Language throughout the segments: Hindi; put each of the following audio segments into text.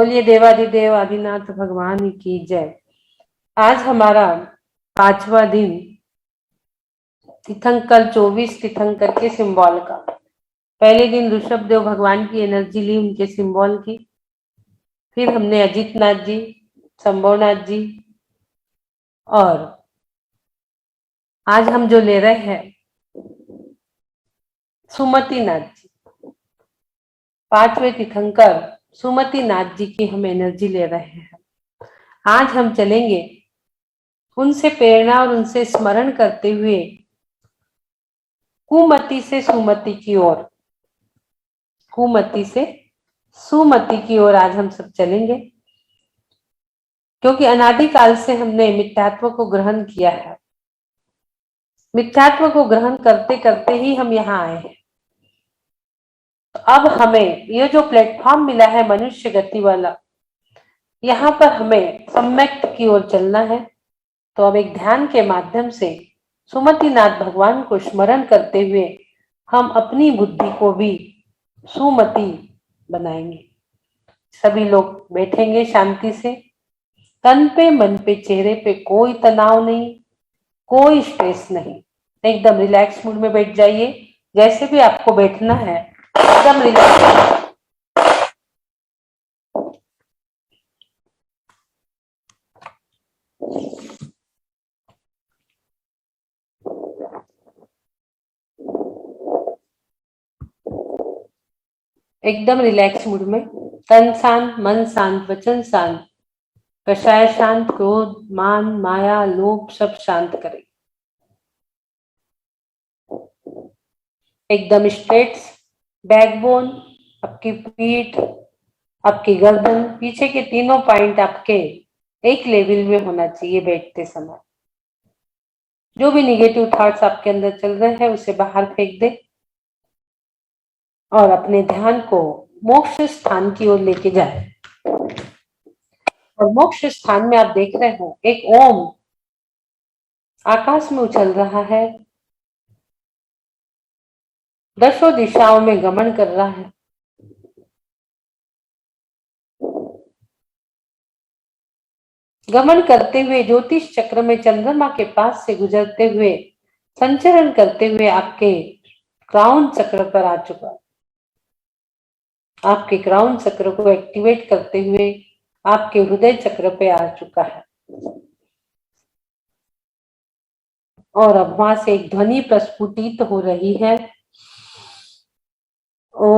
बोलिए देवाधिदेव आदिनाथ भगवान की जय। आज हमारा 5वां दिन तीर्थंकर 24 तीर्थंकर के सिंबल का। पहले दिन ऋषभ देव भगवान की एनर्जी ली, उनके सिंबल की। फिर हमने अजित नाथ जी, शंभवनाथ जी, और आज हम जो ले रहे हैं सुमति नाथ जी, 5वें तीर्थंकर सुमति नाथ जी की हम एनर्जी ले रहे हैं। आज हम चलेंगे उनसे प्रेरणा और उनसे स्मरण करते हुए कुमति से सुमति की ओर, कुमति से सुमति की ओर आज हम सब चलेंगे, क्योंकि अनादिकाल से हमने मिथ्यात्व को ग्रहण किया है। मिथ्यात्व को ग्रहण करते करते ही हम यहाँ आए हैं। तो अब हमें ये जो प्लेटफॉर्म मिला है मनुष्य गति वाला, यहाँ पर हमें सम्यक्त की ओर चलना है। तो अब एक ध्यान के माध्यम से सुमतिनाथ भगवान को स्मरण करते हुए हम अपनी बुद्धि को भी सुमति बनाएंगे। सभी लोग बैठेंगे शांति से, तन पे मन पे चेहरे पे कोई तनाव नहीं, कोई स्ट्रेस नहीं, एकदम रिलैक्स मूड में बैठ जाइए। जैसे भी आपको बैठना है एकदम रिलैक्स। एकदम रिलैक्स मूड में, तन शांत, मन शांत, वचन शांत, कषाय शांत, क्रोध, मान, माया, लोभ सब शांत करें। एकदम स्ट्रेट बैकबोन, आपकी पीठ, आपकी गर्दन, पीछे के तीनों पॉइंट आपके एक लेवल में होना चाहिए बैठते समय। जो भी निगेटिव थॉट्स आपके अंदर चल रहे हैं उसे बाहर फेंक दे और अपने ध्यान को मोक्ष स्थान की ओर लेके जाए। और मोक्ष स्थान में आप देख रहे हो एक ओम आकाश में उछल रहा है, दसों दिशाओं में गमन कर रहा है। गमन करते हुए ज्योतिष चक्र में चंद्रमा के पास से गुजरते हुए संचरण करते हुए आपके क्राउन चक्र पर आ चुका। आपके क्राउन चक्र को एक्टिवेट करते हुए आपके हृदय चक्र पे आ चुका है। और अब वहां से एक ध्वनि प्रस्फुटित हो रही है, ओ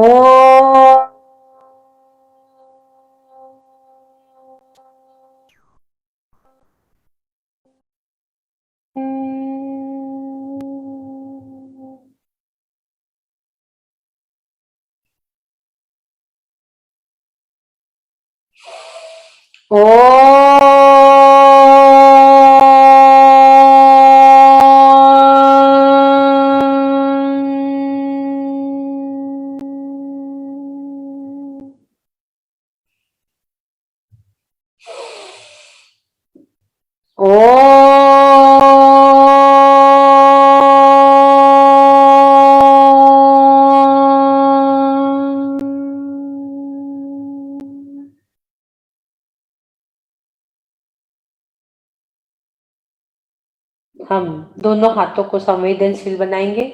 हम दोनों हाथों को संवेदनशील बनाएंगे।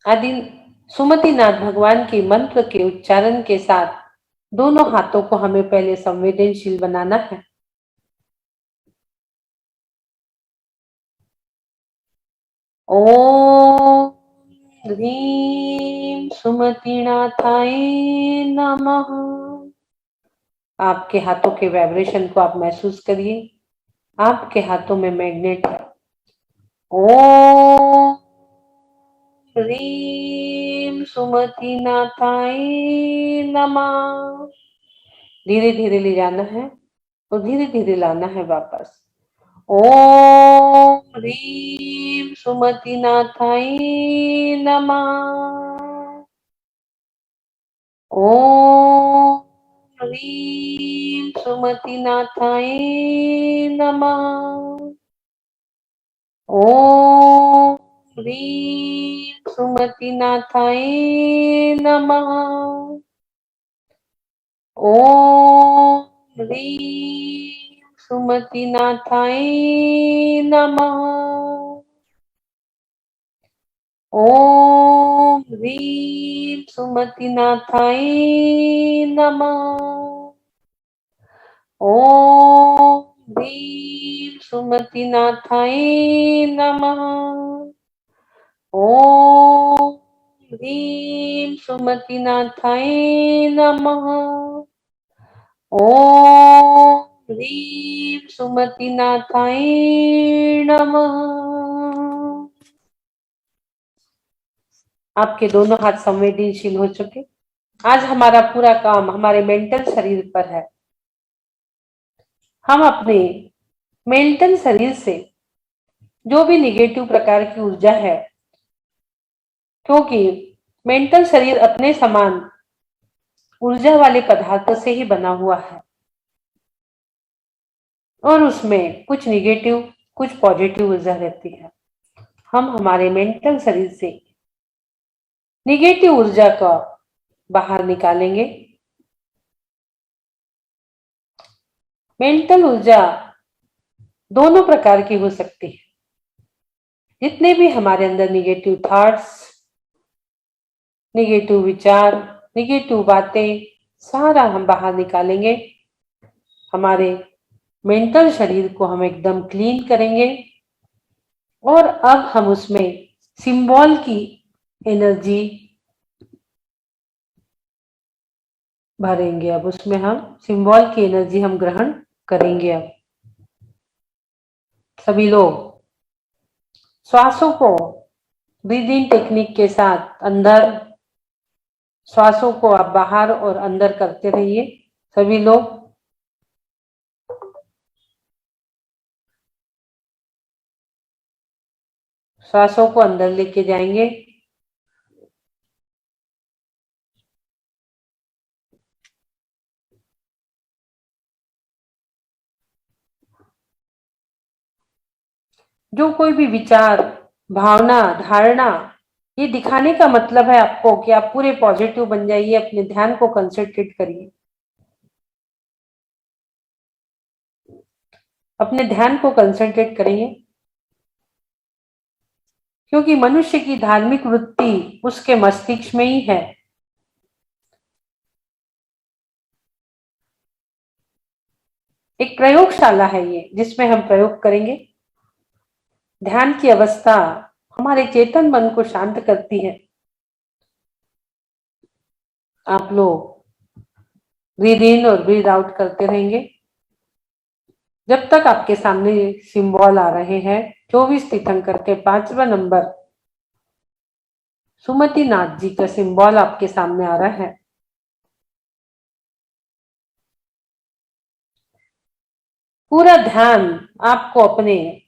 आदि सुमतिनाथ भगवान के मंत्र के उच्चारण के साथ दोनों हाथों को हमें पहले संवेदनशील बनाना है। ओम ह्रीं सुमतिनाथाय नमः। आपके हाथों के वाइब्रेशन को आप महसूस करिए। आपके हाथों में मैग्नेट है। ओम ह्रीं सुमतिनाथाय नमः। धीरे धीरे ले जाना है और धीरे धीरे लाना है वापस। ओम ह्रीं सुमतिनाथाय नमः। ओम ह्रीं सुमतिनाथाय नमः। ओम ह्रीं सुमतिनाथाय नमः। ओम ह्रीं सुमतिनाथाय नमः। ओम ह्रीं सुमतिनाथाय नमः। ओम ह्रीं सुमतिनाथाय नमः। ओम ह्रीं सुमतिनाथाय नमः। ओम ह्रीं सुमतिनाथाय नमः। आपके दोनों हाथ संवेदनशील हो चुके। आज हमारा पूरा काम हमारे मेंटल शरीर पर है। हम अपने मेंटल शरीर से जो भी निगेटिव प्रकार की ऊर्जा है, क्योंकि मेंटल शरीर अपने समान ऊर्जा वाले पदार्थों से ही बना हुआ है और उसमें कुछ निगेटिव कुछ पॉजिटिव ऊर्जा रहती है। हम हमारे मेंटल शरीर से निगेटिव ऊर्जा को बाहर निकालेंगे। मेंटल ऊर्जा दोनों प्रकार की हो सकती है। जितने भी हमारे अंदर निगेटिव थॉट्स, निगेटिव विचार, निगेटिव बातें, सारा हम बाहर निकालेंगे। हमारे मेंटल शरीर को हम एकदम क्लीन करेंगे और अब हम उसमें सिंबल की एनर्जी भरेंगे। अब उसमें हम सिंबल की एनर्जी हम ग्रहण करेंगे। अब सभी लोग श्वासों को ब्रीदिंग टेक्निक के साथ अंदर, श्वासों को आप बाहर और अंदर करते रहिए। सभी लोग श्वासों को अंदर लेके जाएंगे। जो कोई भी विचार, भावना, धारणा, ये दिखाने का मतलब है आपको कि आप पूरे पॉजिटिव बन जाइए। अपने ध्यान को कंसंट्रेट करिए, अपने ध्यान को कंसंट्रेट करिए, क्योंकि मनुष्य की धार्मिक वृत्ति उसके मस्तिष्क में ही है। एक प्रयोगशाला है ये, जिसमें हम प्रयोग करेंगे। ध्यान की अवस्था हमारे चेतन मन को शांत करती है। आप लोग ब्रीद इन और ब्रीद आउट करते रहेंगे जब तक आपके सामने सिंबल आ रहे हैं। 24 तीर्थंकर के 5वां नंबर सुमति नाथ जी का सिंबल आपके सामने आ रहा है। पूरा ध्यान आपको अपने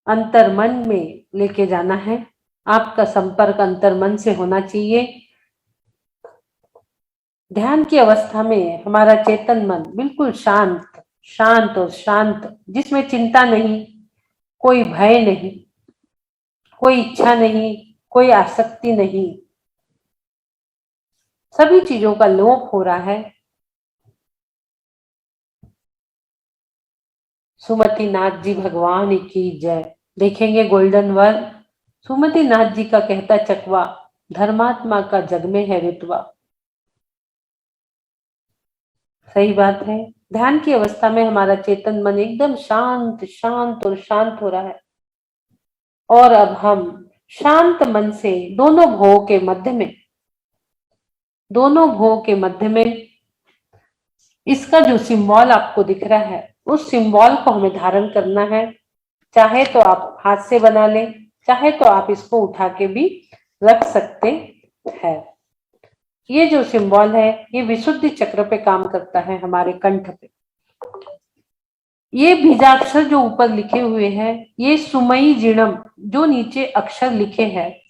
अंतर मन में लेके जाना है। आपका संपर्क अंतर मन से होना चाहिए। ध्यान की अवस्था में हमारा चेतन मन बिल्कुल शांत शांत और शांत, जिसमें चिंता नहीं, कोई भय नहीं, कोई इच्छा नहीं, कोई आसक्ति नहीं, सभी चीजों का लोप हो रहा है। सुमति नाथ जी भगवान की जय। देखेंगे गोल्डन वर्ड। सुमति नाथ जी का कहता चकवा, धर्मात्मा का जग में है रुतबा। सही बात है। ध्यान की अवस्था में हमारा चेतन मन एकदम शांत शांत और शांत हो रहा है और अब हम शांत मन से दोनों भोग के मध्य में इसका जो सिंबल आपको दिख रहा है, उस सिंबल को हमें धारण करना है। चाहे तो आप हाथ से बना लें, चाहे तो आप इसको उठा के भी रख सकते हैं। ये जो सिंबल है, ये विशुद्धि चक्र पे काम करता है, हमारे कंठ पे। ये बीजाक्षर जो ऊपर लिखे हुए हैं, ये सुमई जिणम जो नीचे अक्षर लिखे हैं,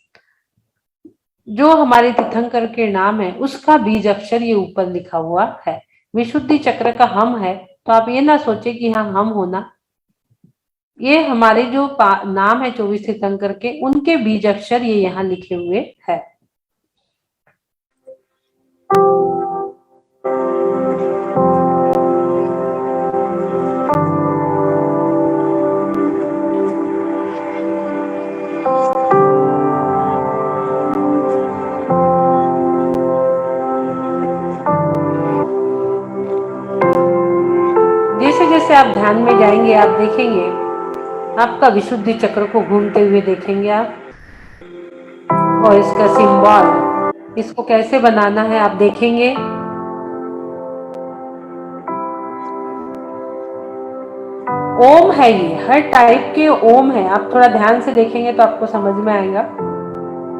जो हमारे तीर्थंकर के नाम है, उसका बीज अक्षर ये ऊपर लिखा हुआ है। विशुद्धि चक्र का हम है, तो आप ये ना सोचे कि हाँ हम होना। ये हमारे जो नाम है 24 तीर्थंकर के, उनके बीज अक्षर ये यहाँ लिखे हुए है। आप ध्यान में जाएंगे, आप देखेंगे आपका विशुद्धि चक्र को घूमते हुए देखेंगे आप, और इसका सिंबल, इसको कैसे बनाना है आप देखेंगे। ओम है, ये हर टाइप के ओम है। आप थोड़ा ध्यान से देखेंगे तो आपको समझ में आएगा।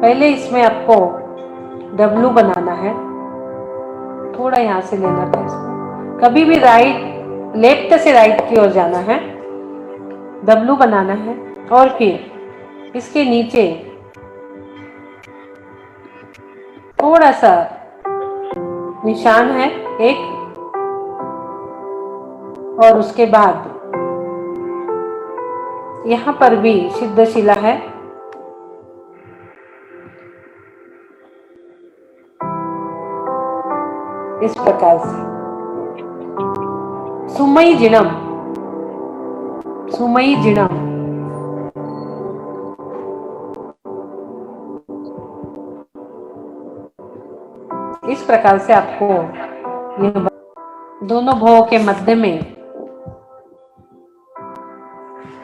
पहले इसमें आपको डब्लू बनाना है, थोड़ा यहाँ से लेना था इसको, कभी भी राइट, लेफ्ट से राइट की ओर जाना है, डब्लू बनाना है। और फिर इसके नीचे थोड़ा सा निशान है एक, और उसके बाद यहाँ पर भी सिद्ध शिला है। इस प्रकार से सुमई जिणम, सुमई जिणम, इस प्रकार से आपको यह दोनों भवों के मध्य में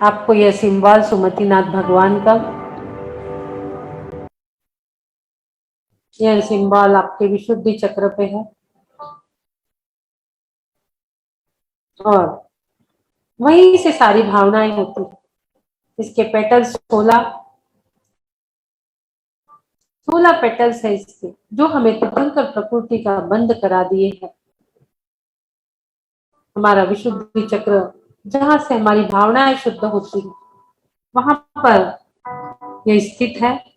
आपको यह सिंबल सुमतिनाथ भगवान का, यह सिंबल आपके विशुद्धि चक्र पे है, और वहीं से सारी भावनाएं होती है। इसके पेटल्स 16 पेटल्स है इसके, जो हमें तीर्थंकर प्रकृति का बंद करा दिए है। हमारा विशुद्धि चक्र जहां से हमारी भावनाएं शुद्ध होती है, वहां पर यह स्थित है।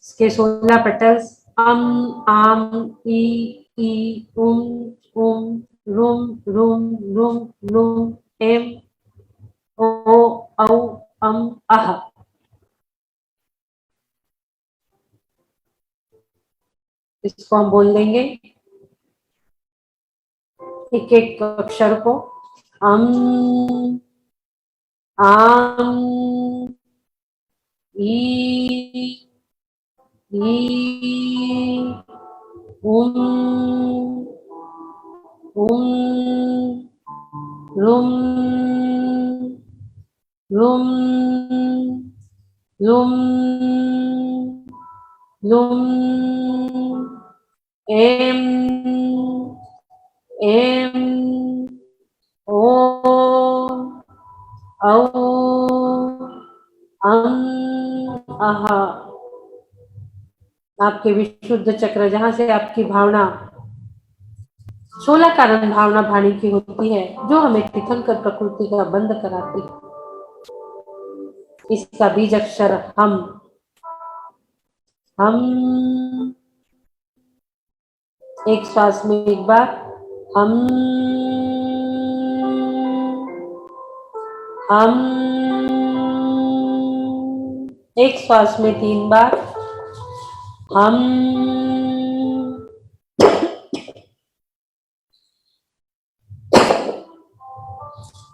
इसके 16 पेटल्स अम, आम, ई, उम, रुम, रुम, लुम, एम, ओ, औ, अम, अह। इसको हम बोल देंगे एक एक अक्षर को, अम, आम, ई, उम, रुम, रुम, लुम, लुम, एम, ओ, औ, अम, अह। आपके विशुद्ध चक्र जहां से आपकी भावना 16 कारण भावना भानी की होती है, जो हमें तीर्थंकर प्रकृति का बंद कराती है। इसका बीज अक्षर हम, एक श्वास में एक बार हम, एक श्वास में 3 बार हम,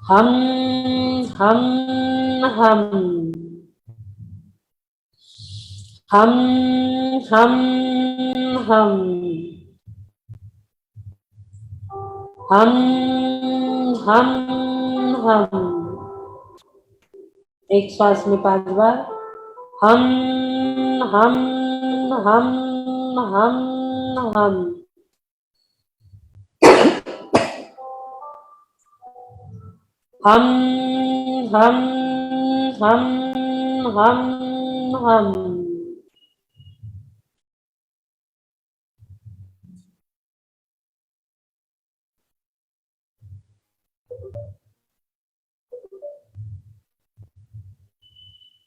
हम, हम, हम, हम, हम, हम, हम, हम, हम, एक श्वास में 5 बार हम, हम, हम, हम, हम, हम, हम, हम, हम।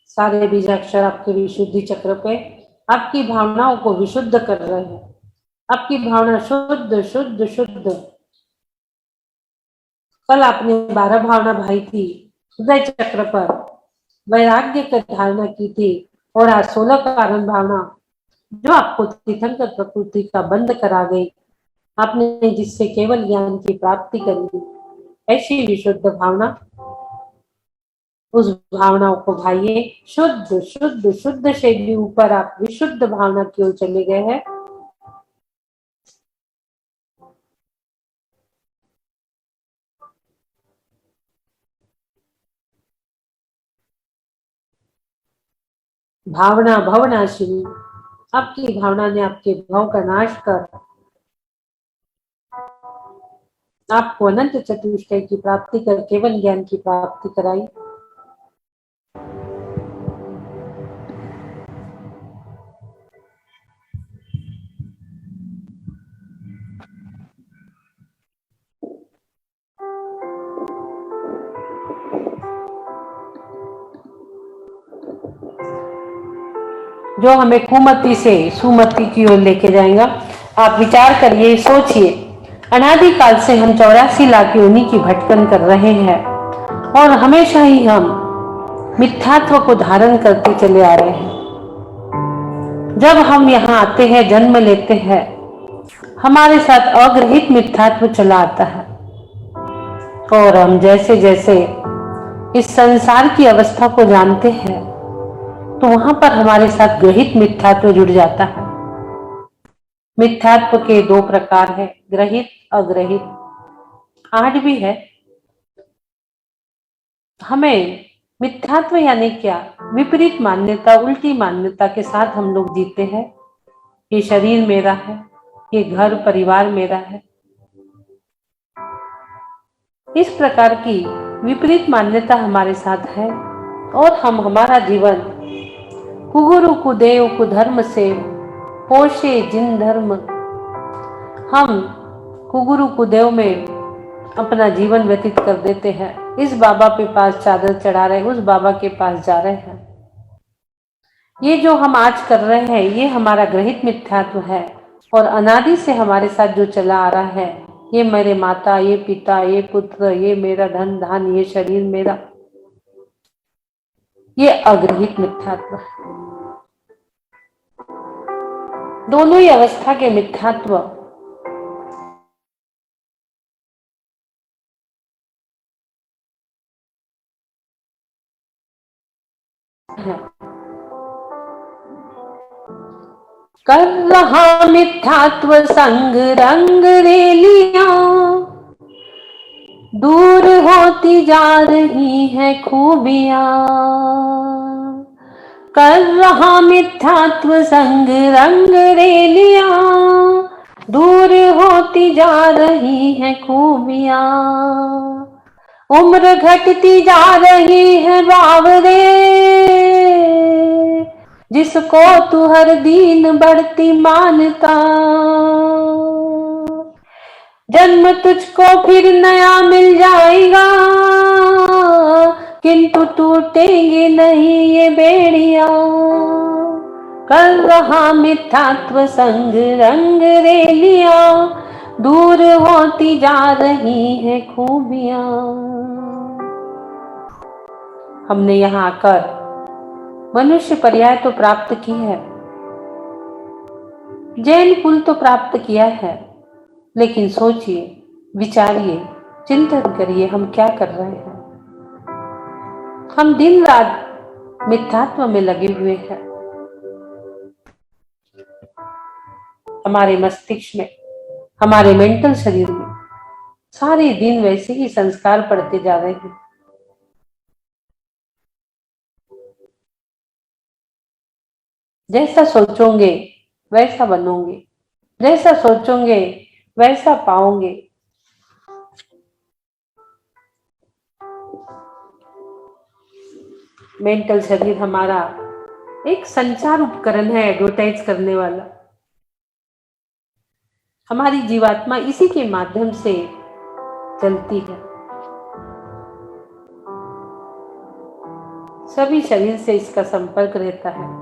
सारे बीजाक्षर आपके विशुद्धि चक्र पे आपकी भावनाओं को विशुद्ध कर रहे हैं। आपकी भावना शुद्ध शुद्ध शुद्ध। कल आपने 12 भावना भाई थी हृदय चक्र पर, वैराग्य की धारणा की थी, और आज 16 कारण भावना जो आपको तीर्थंकर प्रकृति का बंद करा गई, आपने जिससे केवल ज्ञान की प्राप्ति करी, ऐसी विशुद्ध भावना उस भावनाओं को भाइये शुद्ध शुद्ध शुद्ध से ऊपर आप विशुद्ध भावना की ओर चले गए हैं। भावना भवनाशिनी, आपकी भावना ने आपके भाव का नाश कर आपको अनंत चतुष्टय की प्राप्ति कर केवल ज्ञान की प्राप्ति कराई। जो हमें कुमति से सुमति की ओर लेके जाएगा। आप विचार करिए, सोचिए, अनादिकाल से हम 84 लाख योनि की भटकन कर रहे हैं और हमेशा ही हम मिथ्यात्व को धारण करते चले आ रहे हैं। जब हम यहाँ आते हैं, जन्म लेते हैं, हमारे साथ अग्रहित मिथ्यात्व चला आता है और हम जैसे जैसे इस संसार की अवस्था को जानते हैं तो वहां पर हमारे साथ ग्रहित मिथ्यात्व जुड़ जाता है। मिथ्यात्व के 2 प्रकार है, ग्रहित अग्रहित। आज भी है। हमें मिथ्यात्व यानी क्या? विपरीत मान्यता, उल्टी मान्यता के साथ हम लोग जीते हैं। ये शरीर मेरा है, ये घर परिवार मेरा है। इस प्रकार की विपरीत मान्यता हमारे साथ है और हम हमारा जीवन कुगुरु कुदेव कुधर्म से पोषे जिन धर्म, हम कुगुरु कुदेव में अपना जीवन व्यतीत कर देते हैं। इस बाबा के पास चादर चढ़ा रहे, उस बाबा के पास जा रहे हैं। ये जो हम आज कर रहे हैं ये हमारा ग्रहित मिथ्यात्व है और अनादि से हमारे साथ जो चला आ रहा है, ये मेरे माता, ये पिता, ये पुत्र, ये मेरा धन धान, ये शरीर मेरा, ये अग्रहित मिथ्यात्व है। दोनों ही अवस्था के मिथ्यात्व है। कर रहा मिथ्यात्व संग रंग रेलियां, दूर होती जा रही है खूबियां। कर रहा मिथ्यात्व संग रंग रेलियां, दूर होती जा रही है खूबियां। उम्र घटती जा रही है बावरे, जिसको तू हर दिन बढ़ती मानता। जन्म तुझको फिर नया मिल जाएगा, किंतु टूटेंगे नहीं ये बेड़ियां। कर रहा मिथ्यात्व संग रंग रेलियां, दूर होती जा रही है खूबियां। हमने यहाँ आकर मनुष्य पर्याय तो प्राप्त की है, जैन कुल तो प्राप्त किया है, लेकिन सोचिए, विचारिए, चिंतन करिए, हम क्या कर रहे हैं। हम दिन रात मिथ्यात्व में लगे हुए हैं। हमारे मस्तिष्क में, हमारे मेंटल शरीर में सारे दिन वैसे ही संस्कार पड़ते जा रहे हैं। जैसा सोचोगे वैसा बनोगे, जैसा सोचोगे वैसा पाओगे। मेंटल शरीर हमारा एक संचार उपकरण है, एडवर्टाइज करने वाला। हमारी जीवात्मा इसी के माध्यम से चलती है। सभी शरीर से इसका संपर्क रहता है।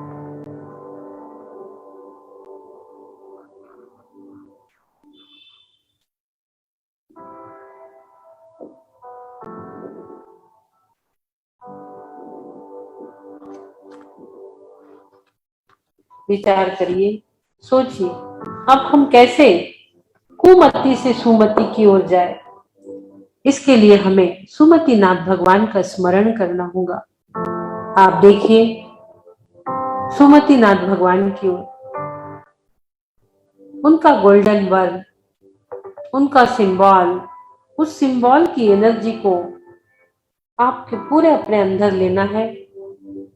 विचार करिए, सोचिए, अब हम कैसे कुमति से सुमति की ओर जाए। इसके लिए हमें सुमतिनाथ भगवान का स्मरण करना होगा। आप देखिए सुमति नाथ भगवान की ओर, उनका गोल्डन वर्ड, उनका सिंबल, उस सिंबल की एनर्जी को आपके पूरे अपने अंदर लेना है।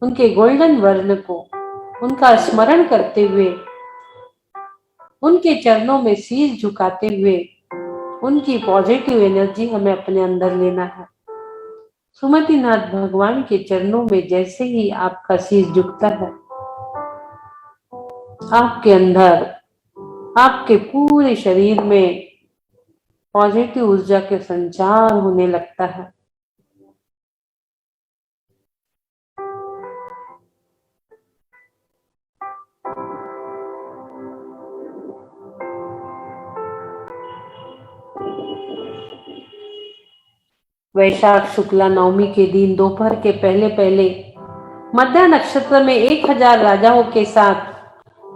उनके गोल्डन वर्ण को, उनका स्मरण करते हुए, उनके चरणों में शीश झुकाते हुए, उनकी पॉजिटिव एनर्जी हमें अपने अंदर लेना है। सुमति नाथ भगवान के चरणों में जैसे ही आपका शीश झुकता है, आपके अंदर, आपके पूरे शरीर में पॉजिटिव ऊर्जा के संचार होने लगता है। वैशाख शुक्ला नवमी के दिन दोपहर के पहले पहले मध्या नक्षत्र में 1000 राजाओं के साथ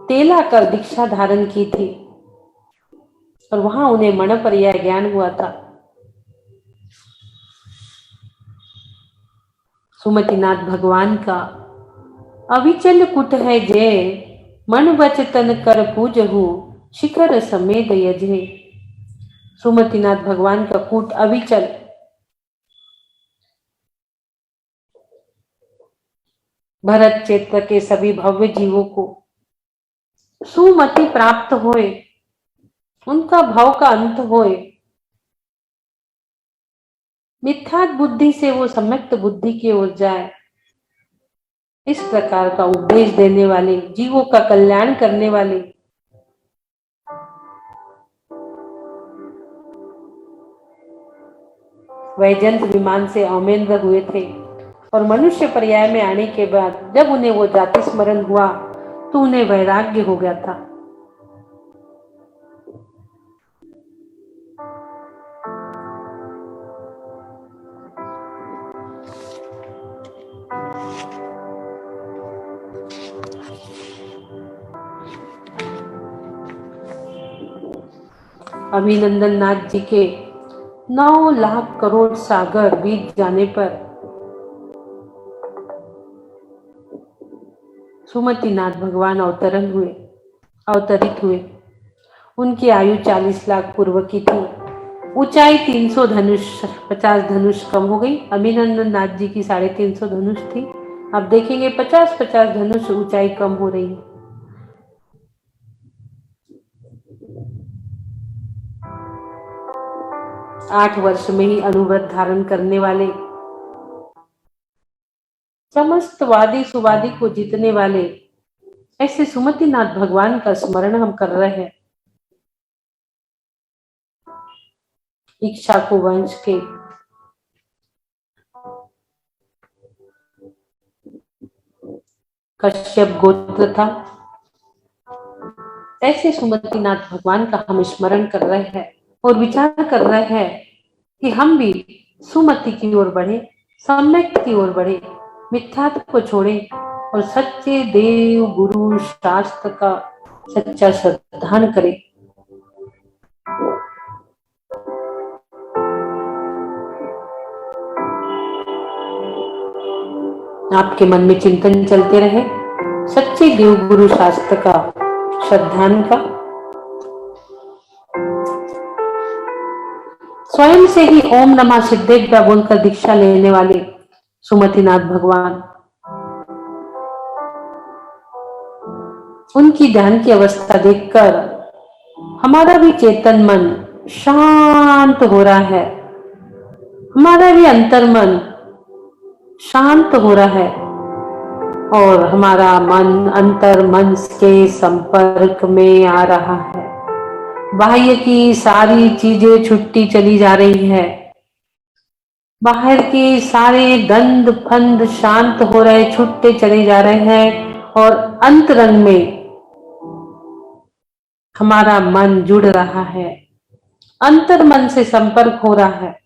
तेला कर दीक्षा धारण की थी और वहां उन्हें मणपर्याय ज्ञान हुआ था। सुमतिनाथ भगवान का अविचल कुट है जय, मन वचन कर पूजहु, शिखर समेत यजे। सुमतिनाथ भगवान का कूट अविचल, भरत क्षेत्र के सभी भव्य जीवों को सुमति प्राप्त होए, उनका भाव का अंत होए, मिथ्यात बुद्धि से वो सम्यक्त बुद्धि की ओर जाए, इस प्रकार का उपदेश देने वाले, जीवों का कल्याण करने वाले वैजंत विमान से अमेंद्र हुए थे और मनुष्य पर्याय में आने के बाद जब उन्हें वो जाति स्मरण हुआ तो उन्हें वैराग्य हो गया था। अभिनंदन नाथ जी के 9 लाख करोड़ सागर बीत जाने पर सुमति नाथ भगवान अवतरित हुए। उनकी आयु 40 लाख पूर्व की थी। ऊंचाई 300 धनुष, 50 धनुष कम हो गई। अभिनंदन नाथ जी की 350 धनुष थी। अब देखेंगे 50-50 धनुष ऊंचाई कम हो रही है। आठ वर्ष में ही अनुव्रत धारण करने वाले, समस्त वादी सुवादी को जीतने वाले ऐसे सुमति नाथ भगवान का स्मरण हम कर रहे हैं। इक्ष्वाकु वंश के कश्यप गोत्र था, ऐसे सुमति नाथ भगवान का हम स्मरण कर रहे हैं और विचार कर रहे हैं कि हम भी सुमति की ओर बढ़े, सम्यक की ओर बढ़े, मिथ्यात्व को छोड़े और सच्चे देव गुरु शास्त्र का सच्चा श्रद्धान करें। आपके मन में चिंतन चलते रहे सच्चे देव गुरु शास्त्र का, श्रद्धान का। स्वयं से ही ओम नमः सिद्धेभ्य बोलकर दीक्षा लेने वाले सुमतिनाथ भगवान, उनकी ध्यान की अवस्था देखकर हमारा भी चेतन मन शांत हो रहा है, हमारा भी अंतर मन शांत हो रहा है और हमारा मन अंतर मन के संपर्क में आ रहा है। बाह्य की सारी चीजें छुट्टी चली जा रही है, बाहर के सारे दंड फंद शांत हो रहे, छुट्टे चले जा रहे हैं और अंतरंग में हमारा मन जुड़ रहा है, अंतर मन से संपर्क हो रहा है।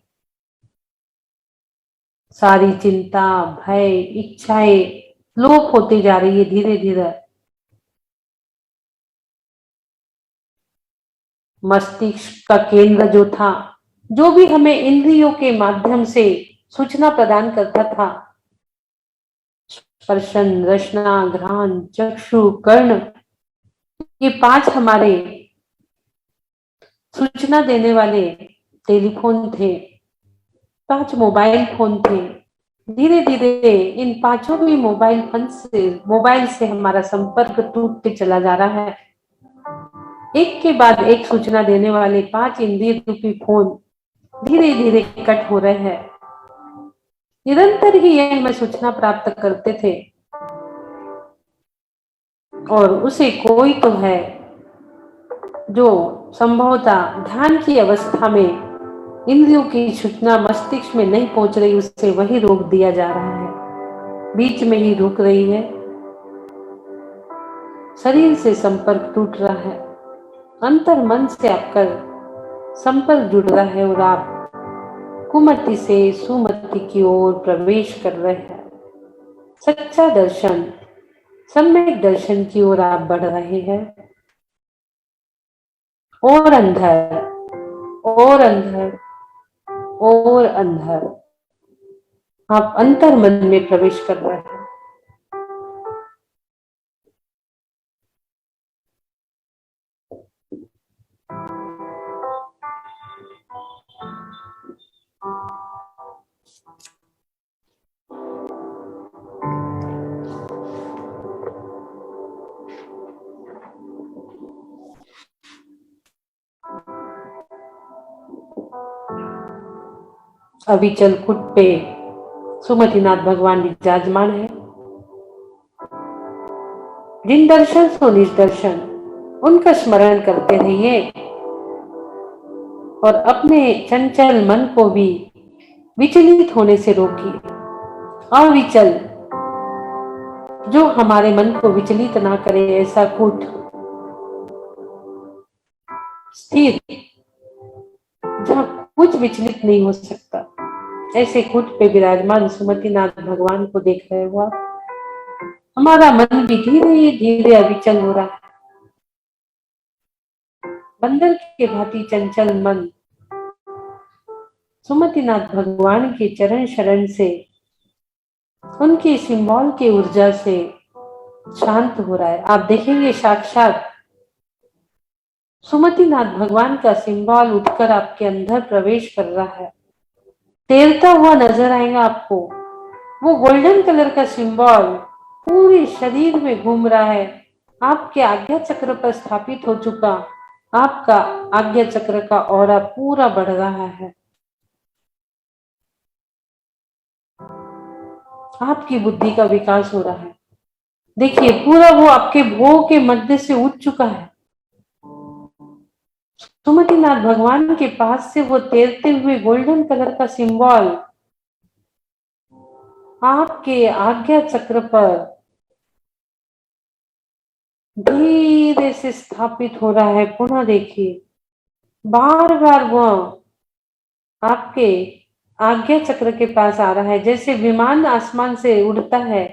सारी चिंता, भय, इच्छाएं लोप होती जा रही है धीरे धीरे। मस्तिष्क का केंद्र जो था, जो भी हमें इंद्रियों के माध्यम से सूचना प्रदान करता था, स्पर्शन, रसना, घ्राण, चक्षु, कर्ण, ये 5 हमारे सूचना देने वाले टेलीफोन थे, 5 मोबाइल फोन थे। धीरे धीरे इन पांचों भी मोबाइल से हमारा संपर्क टूटते चला जा रहा है। एक के बाद एक सूचना देने वाले 5 इंद्रिय रूपी फोन धीरे धीरे कट हो रहे हैं। निरंतर ही ये हमें सूचना प्राप्त करते थे और उसे कोई तो है जो संभवतः ध्यान की अवस्था में इंद्रियों की सूचना मस्तिष्क में नहीं पहुंच रही, उसे वही रोक दिया जा रहा है, बीच में ही रुक रही है। शरीर से संपर्क टूट रहा है, अंतर मन से आपका संपर्क जुड़ रहा है और आप कुमति से सुमति की ओर प्रवेश कर रहे हैं। सच्चा दर्शन, सम्यक दर्शन की ओर आप बढ़ रहे हैं। और अंदर, और अंदर, और अंदर आप अंतर मन में प्रवेश कर रहे हैं। अविचल कुट पे सुमतिनाथ भगवान विराजमान है। जिन दर्शन सो निदर्शन, उनका स्मरण करते रहिए और अपने चंचल मन को भी विचलित होने से रोकिए। अविचल, जो हमारे मन को विचलित ना करे, ऐसा कूट, स्थिर, जहां कुछ विचलित नहीं हो सकता, ऐसे कूट पे विराजमान सुमतिनाथ भगवान को देख रहे हो आप। हमारा मन भी धीरे धीरे अविचल हो रहा है। बंदर के भांति चंचल मन सुमतिनाथ भगवान के चरण शरण से, उनकी सिंबल की ऊर्जा से शांत हो रहा है। आप देखेंगे साक्षात सुमतिनाथ भगवान का सिंबल उठकर आपके अंदर प्रवेश कर रहा है, तैरता हुआ नजर आएगा आपको। वो गोल्डन कलर का सिंबल पूरे शरीर में घूम रहा है, आपके आज्ञा चक्र पर स्थापित हो चुका। आपका आज्ञा चक्र का ऑरा पूरा बढ़ रहा है। आपकी बुद्धि का विकास हो रहा है। देखिए, पूरा वो आपके भोग के मध्य से उठ चुका है। सुमतिनाथ भगवान के पास से वो तैरते हुए गोल्डन कलर का सिंबल आपके आज्ञा चक्र पर धीरे से स्थापित हो रहा है। पुनः देखिए, बार बार वह आपके आज्ञा चक्र के पास आ रहा है, जैसे विमान आसमान से उड़ता है,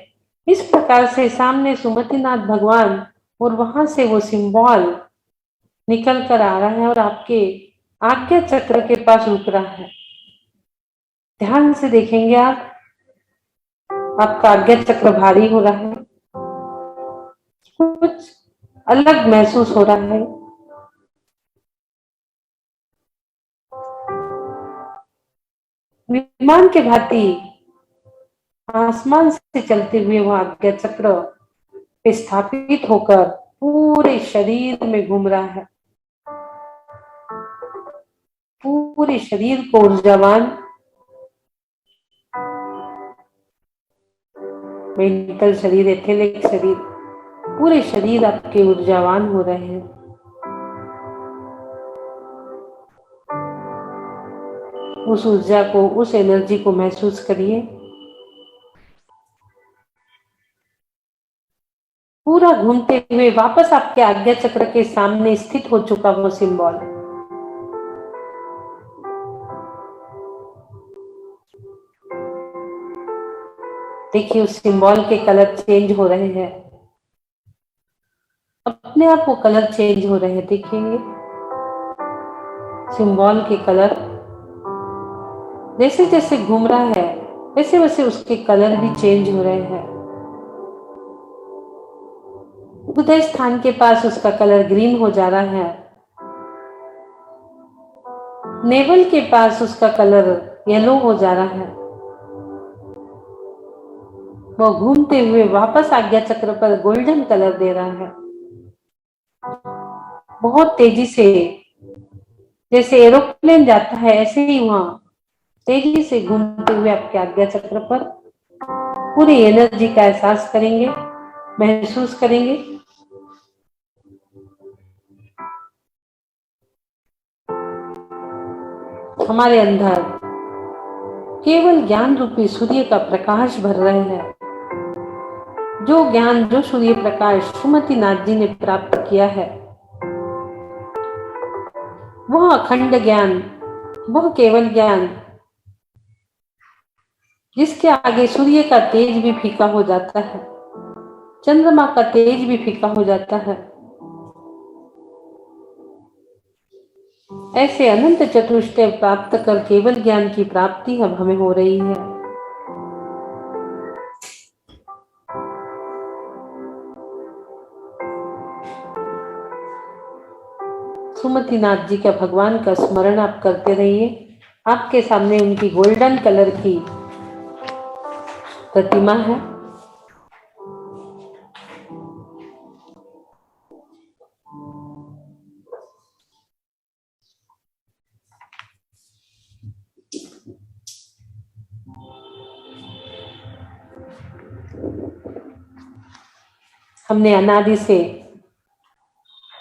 इस प्रकार से सामने सुमतिनाथ भगवान और वहां से वो सिंबल निकल कर आ रहा है और आपके आज्ञा चक्र के पास रुक रहा है। ध्यान से देखेंगे आप, आपका आज्ञा चक्र भारी हो रहा है, कुछ अलग महसूस हो रहा है। विमान के भांति आसमान से चलते हुए वह आज्ञा चक्र पे स्थापित होकर पूरे शरीर में घूम रहा है। पूरे शरीर को ऊर्जावान, मेंटल शरीर, एथेलिक शरीर, पूरे शरीर आपके ऊर्जावान हो रहे हैं। उस ऊर्जा को, उस एनर्जी को महसूस करिए। पूरा घूमते हुए वापस आपके आज्ञा चक्र के सामने स्थित हो चुका वो सिंबल। देखिए, उस सिंबल के कलर चेंज हो रहे हैं, अपने आप वो कलर चेंज हो रहे हैं। देखिए, सिंबल के कलर जैसे जैसे घूम रहा है, वैसे वैसे उसके कलर भी चेंज हो रहे हैं। उदय स्थान के पास उसका कलर ग्रीन हो जा रहा है। नेवल के पास उसका कलर येलो हो जा रहा है। वो घूमते हुए वापस आज्ञा चक्र पर गोल्डन कलर दे रहा है, बहुत तेजी से, जैसे एरोप्लेन जाता है ऐसे ही वहां तेजी से घूमते हुए आपके आज्ञा चक्र पर पूरी एनर्जी का एहसास करेंगे, महसूस करेंगे। हमारे अंदर केवल ज्ञान रूपी सूर्य का प्रकाश भर रहे हैं। जो ज्ञान, जो सूर्य प्रकाश सुमति नाथ जी ने प्राप्त किया है, वह अखंड ज्ञान, वह केवल ज्ञान, जिसके आगे सूर्य का तेज भी फीका हो जाता है, चंद्रमा का तेज भी फीका हो जाता है, ऐसे अनंत चतुष्टय प्राप्त कर केवल ज्ञान की प्राप्ति अब हमें हो रही है। सुमति नाथ जी का, भगवान का स्मरण आप करते रहिए। आपके सामने उनकी गोल्डन कलर की प्रतिमा है। हमने अनादि से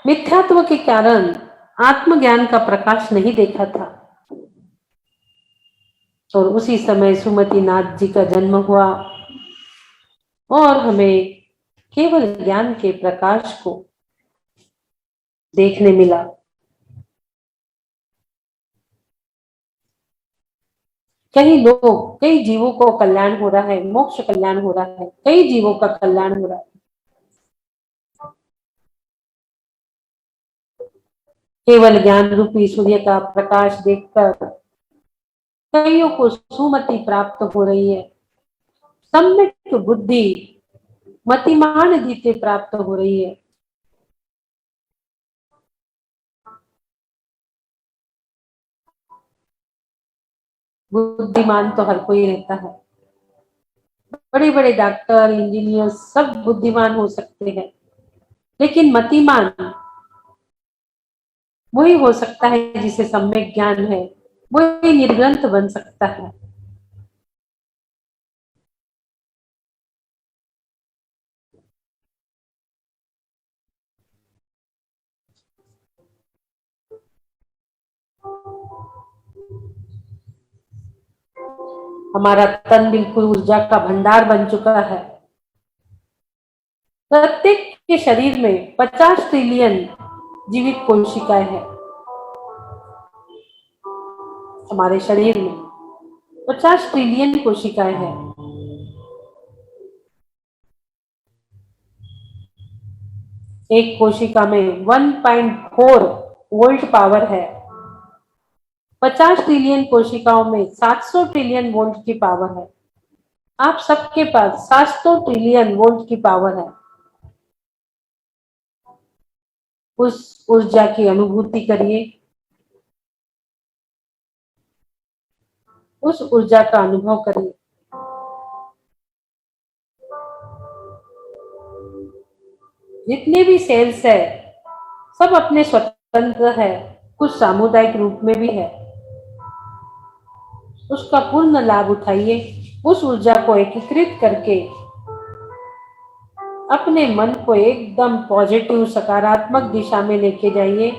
मिथ्यात्व के कारण आत्मज्ञान का प्रकाश नहीं देखा था, और उसी समय सुमति नाथ जी का जन्म हुआ और हमें केवल ज्ञान के प्रकाश को देखने मिला। कई लोग, कई जीवों को कल्याण हो रहा है, मोक्ष कल्याण हो रहा है, कई जीवों का कल्याण हो रहा है। केवल ज्ञान रूपी सूर्य का प्रकाश देखकर कईयों को सुमति प्राप्त हो रही है, सम्यक बुद्धि, मतिमान जीते प्राप्त हो रही है। बुद्धिमान तो हर कोई रहता है, बड़े बड़े डॉक्टर, इंजीनियर सब बुद्धिमान हो सकते हैं, लेकिन मतिमान वही हो सकता है जिसे सम्यक ज्ञान है, वही निर्ग्रंथ बन सकता है। हमारा तन बिल्कुल ऊर्जा का भंडार बन चुका है। प्रत्येक के शरीर में 50 ट्रिलियन जीवित कोशिकाएं हैं। हमारे शरीर में 50 ट्रिलियन कोशिकाएं हैं। एक कोशिका में 1.4 वोल्ट पावर है। 50 ट्रिलियन कोशिकाओं में 700 ट्रिलियन वोल्ट की पावर है। आप सबके पास 700 ट्रिलियन वोल्ट की पावर है। उस ऊर्जा की अनुभूति करिए, उस ऊर्जा का अनुभव करिए। जितने भी सेल्स है सब अपने स्वतंत्र है, कुछ सामुदायिक रूप में भी है। उसका पूर्ण लाभ उठाइए। उस ऊर्जा को एकीकृत करके अपने मन को एकदम पॉजिटिव, सकारात्मक दिशा में लेके जाइए।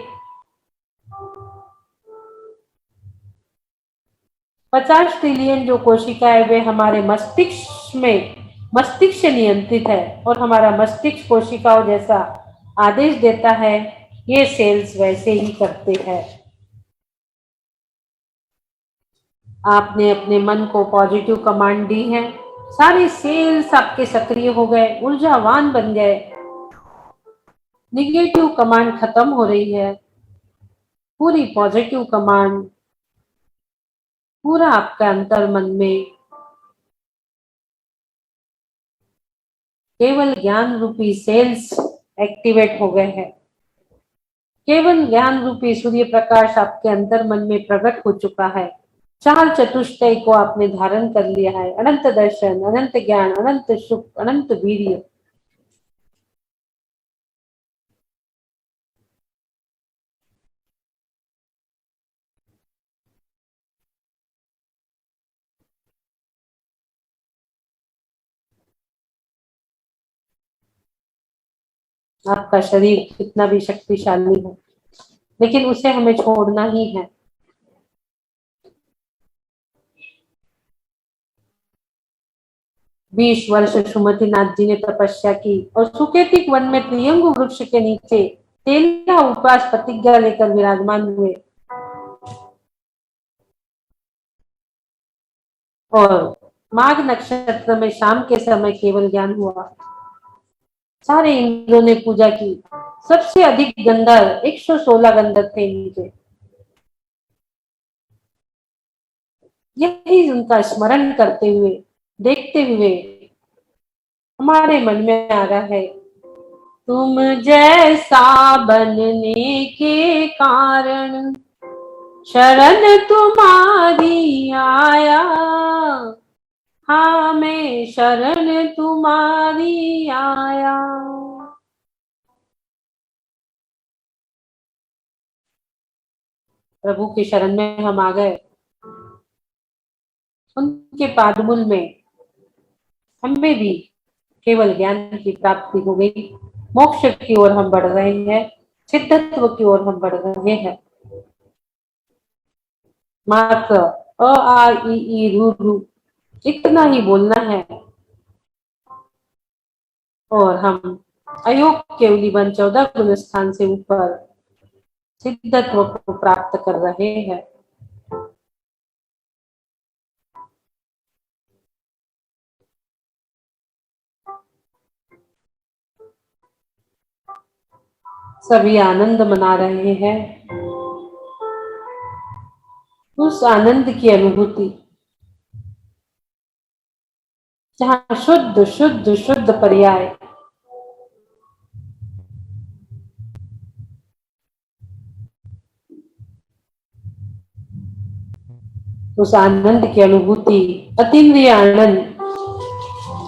50 ट्रिलियन जो कोशिकाएं वे हमारे मस्तिष्क में, मस्तिष्क से नियंत्रित है, और हमारा मस्तिष्क कोशिकाओं जैसा आदेश देता है, ये सेल्स वैसे ही करते हैं। आपने अपने मन को पॉजिटिव कमांड दी है, सारे सेल्स आपके सक्रिय हो गए, ऊर्जावान बन गए, निगेटिव कमांड खत्म हो रही है, पूरी पॉजिटिव कमांड पूरा आपका अंतर मन में केवल ज्ञान रूपी सेल्स एक्टिवेट हो गए हैं। केवल ज्ञान रूपी सूर्य प्रकाश आपके अंतर मन में प्रकट हो चुका है। चार चतुष्टय को आपने धारण कर लिया है। अनंत दर्शन, अनंत ज्ञान, अनंत सुख, अनंत वीर्य। आपका शरीर कितना भी शक्तिशाली हो, लेकिन उसे हमें छोड़ना ही है। बीस वर्ष सुमति नाथ जी ने तपस्या की और सुकेतिक वन में त्रियंगु वृक्ष के नीचे 13 उपवास प्रतिज्ञा लेकर विराजमान हुए और माघ नक्षत्र में शाम के समय केवल ज्ञान हुआ। सारे इंद्रों ने पूजा की। सबसे अधिक गंधर्व 116 गंधर्व थे इनके। यही उनका स्मरण करते हुए, देखते हुए हमारे मन में आ रहा है, तुम जैसा बनने के कारण शरण तुम्हारी आया। हाँ, मैं शरण तुम्हारी आया। प्रभु के शरण में हम आ गए। उनके पादमूल में हमें भी केवल ज्ञान की प्राप्ति हो गई। मोक्ष की ओर हम बढ़ रहे हैं, सिद्धत्व की ओर हम बढ़ रहे हैं। मात्र अ आ ई रू रू इतना ही बोलना है और हम अयोग के उलिबन 14 गुण स्थान से ऊपर सिद्धत्व को प्राप्त कर रहे हैं। सभी आनंद मना रहे हैं। उस आनंद की अनुभूति जहाँ शुद्ध शुद्ध शुद्ध पर्याय, उस आनंद की अनुभूति, अतीन्द्रिय आनंद,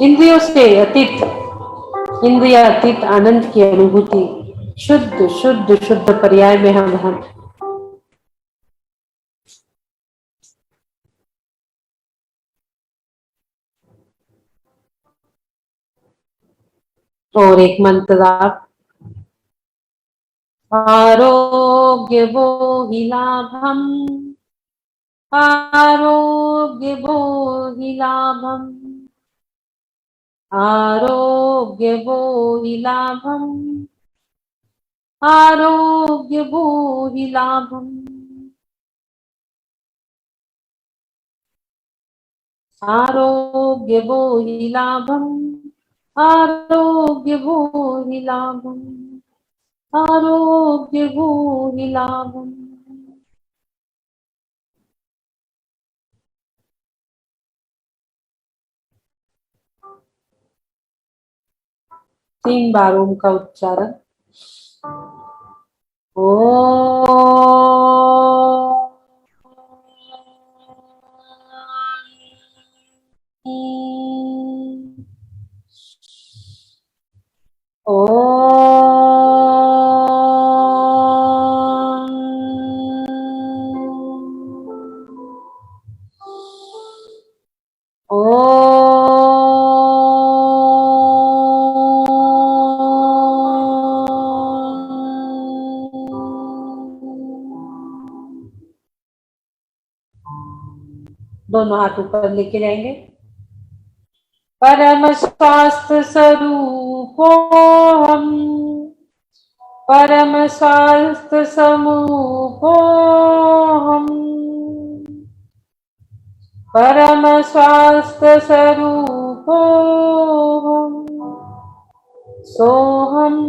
इंद्रियों से अतीत, इंद्रिय अतीत आनंद की अनुभूति, शुद्ध शुद्ध शुद्ध पर्याय में हम और एक मंत्र आप, आरोग्य वो ही लाभम, आरोग्य वो ही लाभम, आरोग्य वो ही लाभम, आरोग्य वो ही लाभम, आरोग्य वो ही लाभम, आरोग्य वो ही लाभम, आरोग्य वो ही लाभम। 3 बार ओम का उच्चारण। ओ दोनों हाथ ऊपर लेके जाएंगे। परम स्वास्थ्य स्वरूपो हम, परम स्वास्थ्य समूपो हम, परम स्वास्थ्य स्वरूपो हम, सोहम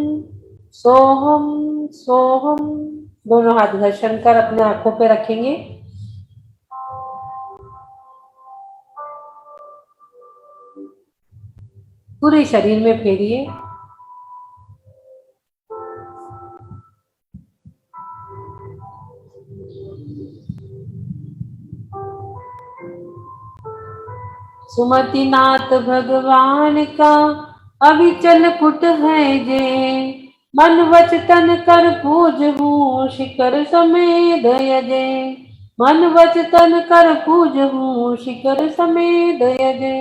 सोहम सोहम। दोनों हाथ घर्षण कर अपने आंखों पे रखेंगे। पूरे शरीर में फेरिए। सुमतिनाथ भगवान का अविचल पुट है जे, मन वच तन कर पूजहूँ शिखर समेत यजे, मन वच तन कर पूजहूँ शिखर समेत यजे।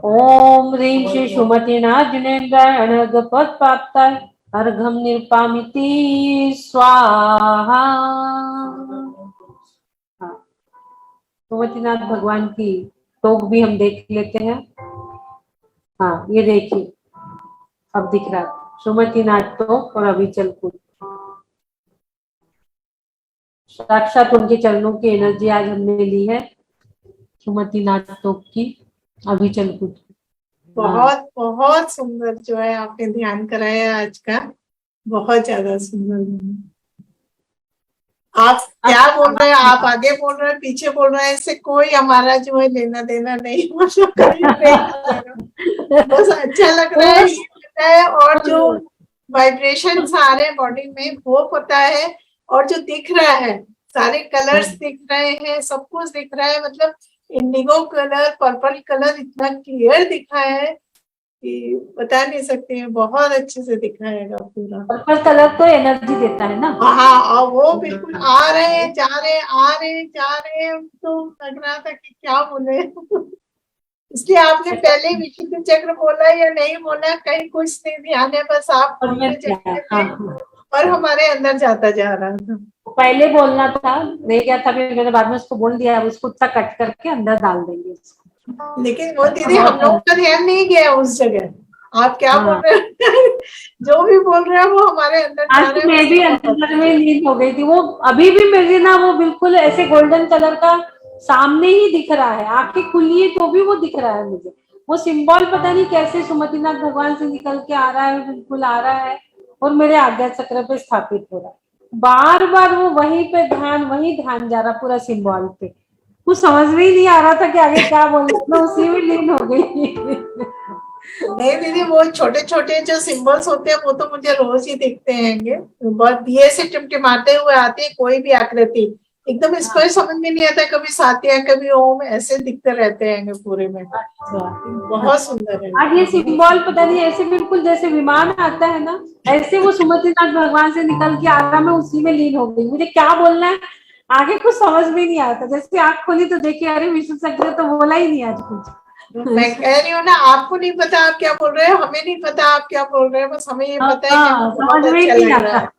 ओम ह्रीं श्री सुमतिनाथ जिनेन्द्राय अनर्घपद प्राप्ताय अर्घम निरपामिति स्वाहा। सुमतिनाथ भगवान की टोक भी हम देख लेते हैं। हाँ ये देखिए अब दिख रहा है सुमतिनाथ टोक और अविचल पुट। साक्षात उनके चरणों की एनर्जी आज हमने ली है, सुमतिनाथ टोक की, अविचल पुट। बहुत बहुत सुंदर जो है आपने ध्यान कराया आज का, बहुत ज्यादा सुंदर। आप क्या बोल रहे हैं, आप आगे बोल रहे हैं पीछे बोल रहे हैं, इससे कोई हमारा जो है लेना देना नहीं, मतलब कोई नहीं, बस अच्छा लग रहा है ये पता है, और जो वाइब्रेशंस आ रहे हैं बॉडी में वो पता है, और जो दिख रहा है सारे कलर्स दिख रहे हैं, सब कुछ दिख रहा है, मतलब इंडिगो कलर पर्पल कलर इतना क्लियर दिखा है कि बता नहीं सकते हैं, बहुत अच्छे से दिखाएगा पूरा। पर्पल कलर तो एनर्जी देता है ना। हाँ, और वो बिल्कुल आ रहे हैं जा रहे हैं आ रहे हैं जा रहे हैं, तो लग रहा था कि क्या बोले। इसलिए आपने पहले विशुद्ध चक्र बोला या नहीं बोला कहीं कुछ नहीं ध्यान है, बस आप बोलते चले थे और हमारे अंदर जाता जा रहा था। पहले बोलना था, रह गया था, मैंने बाद में उसको बोल दिया, अब उसको इतना कट करके अंदर डाल देंगे उसको। लेकिन वो दीदी हम लोग का ध्यान नहीं गया उस जगह, आप क्या बोल रहे हैं। जो भी बोल रहे हैं वो हमारे अंदर जा रहा है। मैं भी अंदर में लीन हो गई थी, वो अभी भी मेरी ना वो बिल्कुल ऐसे गोल्डन कलर का सामने ही दिख रहा है, आंखें खुली है तो भी वो दिख रहा है मुझे, वो सिंबल पता नहीं कैसे सुमतिनाथ भगवान से निकल के आ रहा है, बिल्कुल आ रहा है और मेरे आज्ञा चक्र पे स्थापित हो रहा है। बार बार वो वहीं पे ध्यान जा रहा पूरा सिंबल पे, कुछ समझ में ही नहीं आ रहा था कि आगे क्या बोलना, मैं उसी में लीन हो गई। नहीं दीदी, वो छोटे छोटे जो सिंबल्स होते हैं वो तो मुझे रोज ही दिखते हैं, बहुत दिए से टिमटिमाते हुए आते हैं, कोई भी आकृति एकदम इसको समझ में नहीं आता, कभी सात्या कभी ओम ऐसे दिखते रहते हैं पूरे में। बहुत सुंदर है। आज ये सिंबल पता नहीं ऐसे बिल्कुल जैसे विमान आता है ना, ऐसे वो सुमतिनाथ भगवान से निकल के आ रहा, मैं उसी में लीन हो गई, मुझे क्या बोलना है आगे कुछ समझ में नहीं आता, जैसे आंख खोली तो देखिए अरे विष्णु चक्र तो बोला ही नहीं आज कुछ। मैं कह रही हूँ ना, आपको नहीं पता आप क्या बोल रहे हो, हमें नहीं पता आप क्या बोल रहे हैं, बस हमें ये पता है कि बहुत अच्छा लग रहा है।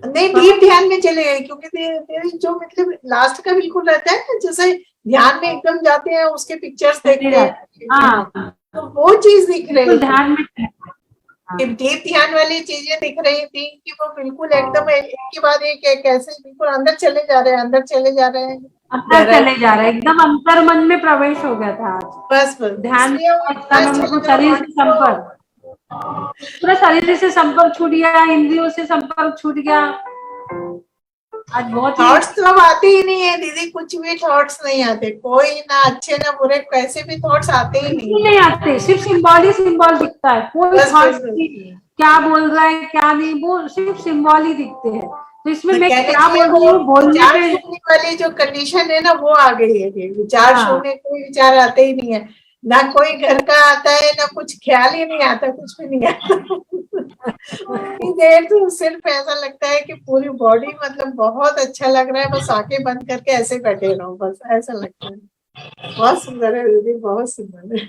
नहीं डीप ध्यान में चले गए, क्योंकि जो मतलब लास्ट का बिल्कुल रहता है ना, जैसे ध्यान में एकदम जाते हैं उसके पिक्चर्स देखते हैं, तो वो चीज दिख रही थी, डीप ध्यान वाली चीजें दिख रही थी कि वो बिल्कुल एकदम एक के बाद एक ऐसे बिल्कुल अंदर चले जा रहे हैं, अंदर चले जा रहे हैं, अंदर चले जा रहे हैं, एकदम अंतर मन में प्रवेश हो गया था आज। बस ध्यान शरीर से संपर्क, पूरा शरीर से संपर्क छूट गया, इंद्रियों से संपर्क छूट गया। आज बहुत थॉट्स तो अब आते ही नहीं है दीदी, कुछ भी थॉट्स नहीं आते, कोई ना अच्छे ना बुरे, कैसे भी थॉट्स आते ही नहीं आते, सिर्फ सिंबल ही सिंबल दिखता है, कोई थॉट्स क्या बोल रहा है क्या नहीं, वो सिर्फ सिंबल ही दिखते हैं, तो इसमें मैं क्या बोल रही हूँ बोलने वाली जो कंडीशन है ना वो आ गई है, विचार शून्य, कोई विचार आते ही नहीं है, ना कोई घर का आता है ना कुछ ख्याल ही नहीं आता, कुछ भी नहीं आता। देर तो सिर्फ ऐसा लगता है कि पूरी बॉडी मतलब बहुत अच्छा लग रहा है, बस आंखें बंद करके ऐसे बैठे रहो, बस ऐसा लगता है। बहुत सुंदर है दीदी, बहुत सुंदर है।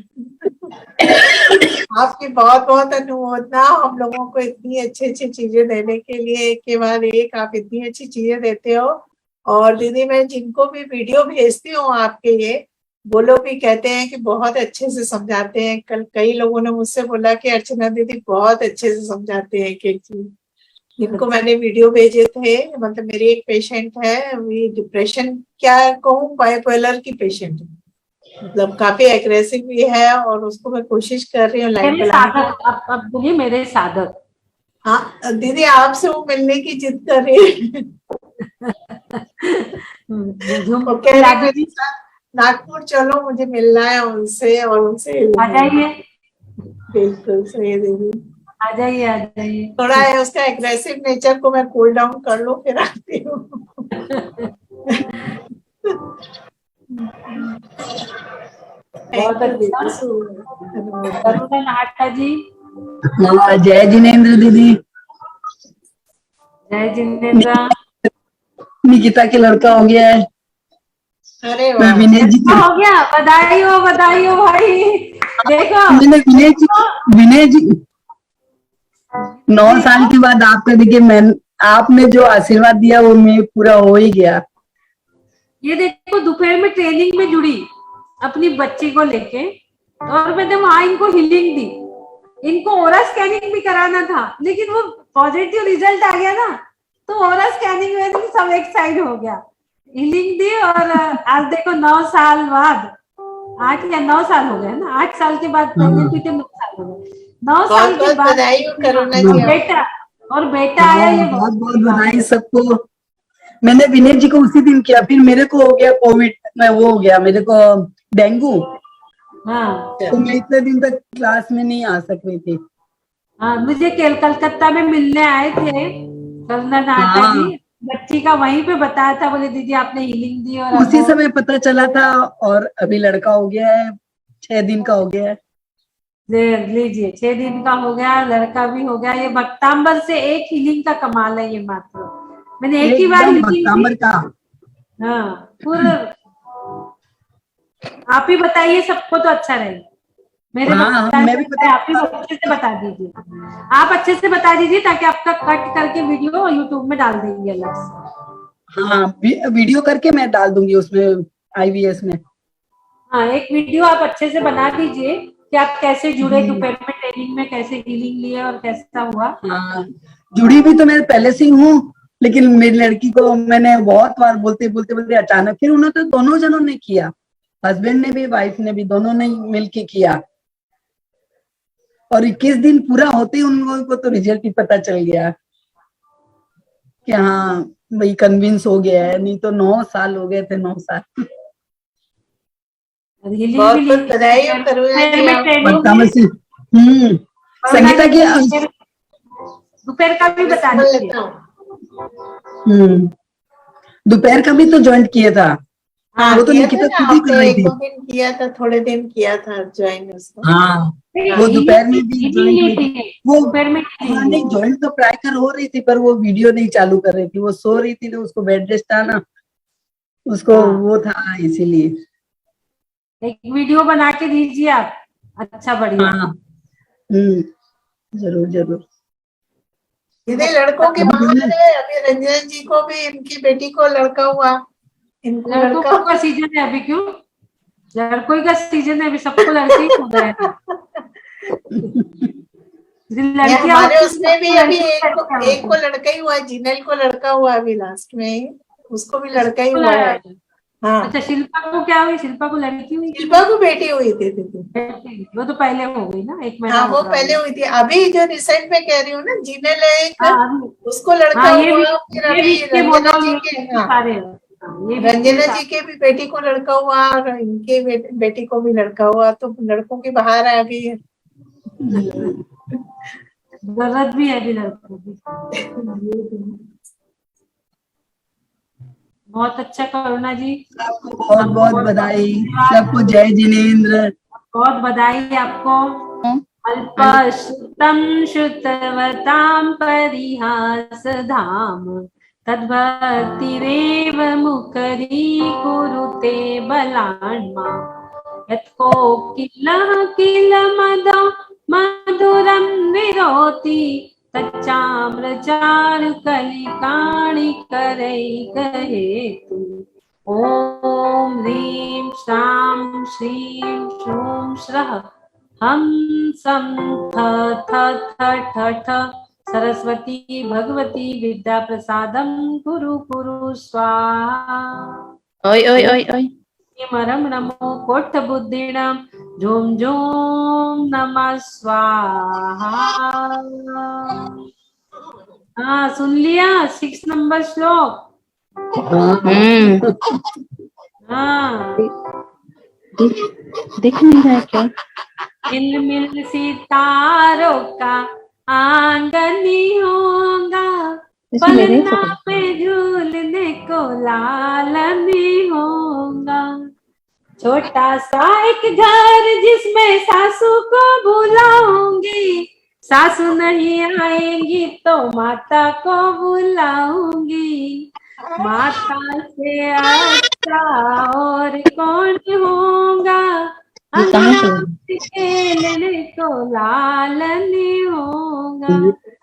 आपकी बहुत बहुत अनुमोदना, हम लोगों को इतनी अच्छी अच्छी चीजें देने के लिए, एक के बाद एक आप इतनी अच्छी चीजें देते हो। और दीदी मैं जिनको भी वीडियो भेजती हूँ आपके ये, वो लोग भी कहते हैं कि बहुत अच्छे से समझाते हैं। कल कई लोगों ने मुझसे बोला कि अर्चना दीदी बहुत अच्छे से समझाते हैं एक एक चीज। जिनको मैंने वीडियो भेजे थे, मतलब मेरी एक पेशेंट है, ये डिप्रेशन क्या कहूँ, बाइपोलर की पेशेंट है, मतलब काफी एग्रेसिव भी है, और उसको मैं कोशिश कर रही हूँ लाइन पे लाने की। आप बोलिए मेरे साधक। हाँ दीदी, आपसे वो मिलने की जिद कर रही है। वो कह रही मेरे साथ नागपुर चलो, मुझे मिलना है उनसे, और उनसे आ जाइए। बिल्कुल सही दीदी, आ जाइए आ जाइए। थोड़ा है उसका एग्रेसिव नेचर को मैं कूल डाउन कर लूं, फिर आती हूँ। बहुत थैंक यू अच्छा। दीदी। करुणा नाहटा जी, हाँ, जय जिनेन्द्र दीदी। जय जिनेन्द्र। निकिता के लड़का हो गया है। अरे मैं वाह, विनय जी अच्छा के हो गया, बधाई हो भाई। देखो मैंने विनय जी 9 साल के बाद आपका देखिए, मैं आपने जो आशीर्वाद दिया वो मैं पूरा हो ही गया। ये देखो दोपहर में ट्रेनिंग में जुड़ी अपनी बच्ची को लेके, और मैंने वहां इनको हीलिंग दी। इनको ओरा स्कैनिंग भी कराना था, लेकिन वो पॉजिटिव रिजल्ट आ गया ना, तो ओरा स्कैनिंग में भी सब एक साइड हो गया। हीलिंग दी, और आज देखो 9 साल बाद, 8 या 9 साल हो गए ना, 8 साल के बाद प्रेगनेंट हुई थी, 9 साल हो गए। 9 साल बहुत के बहुत बाद बधाई हो करुणा और जी आपको। बेटा, और बेटा आया, ये बहुत बहुत बड़ी बात बधाई है। सबको। मैंने विनय जी को उसी दिन किया, फिर मेरे को हो गया कोविड में, वो हो गया मेरे को डेंगू, हाँ तो मैं इतने दिन तक क्लास में नहीं आ सक रही थी। हाँ, मुझे कलकत्ता में मिलने आए थे करुणा नाहटा जी, हाँ, बच्ची का वहीं पे बताया था, बोले दीदी आपने हीलिंग दी, और अब उसी वो समय पता चला था, और अभी लड़का हो गया है, 6 दिन का हो गया है। लीजिए 6 दिन का हो गया, लड़का भी हो गया। ये भक्तांबर से एक हीलिंग का कमाल है ये मात्र। मैंने एक ही बार एकदम हीलिंग दी। भक्तांबर का। हाँ, पूरा आप ही बताइए, सबको तो अच्छा रहेगा। मेरे हाँ, मैं भी भक्तांबर आप ही अच्छे से बता दीजिए, आप अच्छे से बता दीजिए, ताकि आपका कट करके वीडियो यूट्यूब में डाल देंगे अलग से। हाँ, वीडियो करके मैं डाल दूंगी उसमें, आईवीएस में। हाँ, एक वीडियो आप अच्छे से बना दीजिए कि आप कैसे जुड़े हम्म, दोपहर में ट्रेनिंग में, कैसे हीलिंग लिए और कैसा हुआ। हाँ, जुड़ी भी तो मैं पहले से ही हूँ, लेकिन मेरी लड़की को मैंने बहुत बार बोलते बोलते बोलते अचानक, फिर उन्होंने तो दोनों जनों ने किया, हस्बैंड ने भी वाइफ ने भी, दोनों ने मिलके किया, और 21 दिन पूरा होते ही उन लोगों को तो रिजल्ट ही पता चल गया कि हाँ भाई कन्विंस हो गया है, नहीं तो 9 साल हो गए थे, 9 साल। हीलिंग बहुत भी ली बहुत बधाई हो करुणा दोपहर जी में आपको। ट्रेनिंग बता में। से संगीता की दोपहर का भी मैं बता समझ दीजिए। लेता हूँ। दोपहर का भी तो ज्वाइन किया था, हाँ, वो तो किया था निकिता ना, खुद ही कर हफ्ते रही एक थी। दो दिन किया था, थोड़े दिन किया था ज्वाइन उसको। हाँ, वो दोपहर में भी ज्वाइन ली हुई थी थी वो। दोपहर में हाँ, हीलिंग नहीं ली। ज्वाइन तो प्रायकर हो रही थी, पर वो वीडियो नहीं चालू कर रही थी, वो सो रही थी, तो उसको बेड रेस्ट था ना, उसको हाँ, वो था इसीलिए। एक वीडियो बना के दीजिए आप, अच्छा बढ़िया। हाँ, जरूर जरूर। दीदी लड़कों के बाहर है, अभी रंजन जी को भी, इनकी बेटी को लड़का हुआ, इनको लड़कों लड़का का सीजन है अभी, क्यों लड़कों का सीजन है अभी, सबको लड़के ही हो रहे हैं। ये लड़कियां हमारे होती हैं, उसमें भी सबको अभी लड़के ही लड़कियां एक होती को हैं। लड़का ही हुआ, जिनल को लड़का हुआ अभी लास्ट में ही, उसको भी लड़का ही किसको हुआ है। हाँ, अच्छा, शिल्पा को क्या हुई? शिल्पा को लड़की हुई कि शिल्पा को बेटी हुई थी दीदी। बेटी? वो तो पहले हो गई ना, 1 महीना हाँ, हो वो रहा पहले होगा। हुई थी, अभी जो रिसेंट में कह रही हूँ ना, जिनल है एक, हाँ अभी, उसको लड़का हाँ ये भी, हुआ, फिर ये भी अभी इसके रंजना बोलो, जी ये के, भी इसके हाँ, सारे हैं। हाँ, ये भी इसके रंजना जी सारे। के भी बेटी को लड़का हुआ, और इनके बेटी को भी लड़का हुआ, तो लड़कों की बाहर आ गई है। जरूरत भी है अभी लड़कों की। बहुत अच्छा करुणा जी, सबको बहुत आपको बहुत बहुत बहुत बधाई, धन्यवाद, सबको जय जिनेन्द्र। बहुत बधाई आपको। अल्पश्रुतं श्रुतवतां परिहासधाम, तद्भक्तिरेव मुखरीकुरुते बलान्मा। यत्कोकिलः किलमदा मधुरं विरोति, तच्चामृचारुकलिकाणिकरैकहेतु। ॐ ह्रीं श्रां श्रीं श्रूं श्रः हम सं थ थ थ ठ ठ सरस्वती भगवती विद्या प्रसादम कुरु कुरु स्वाहा। ओय ओय ओय ओय मरम नमो कोट बुद्धिणम झूम झूम नमः स्वाहा। हाँ, सुन लिया 6 नंबर श्लोक। हाँ, दिख नहीं रहा है क्या? मिल मिल सितारों का आंगन ही होगा, पलना पे झूलने को लालन ही होगा। छोटा सा एक घर जिसमें सासू को बुलाऊंगी, सासू नहीं आएंगी तो माता को बुलाऊंगी, माता से अच्छा और कौन होगा, ये कहाँ से अंगना खेलने को लालन होगा।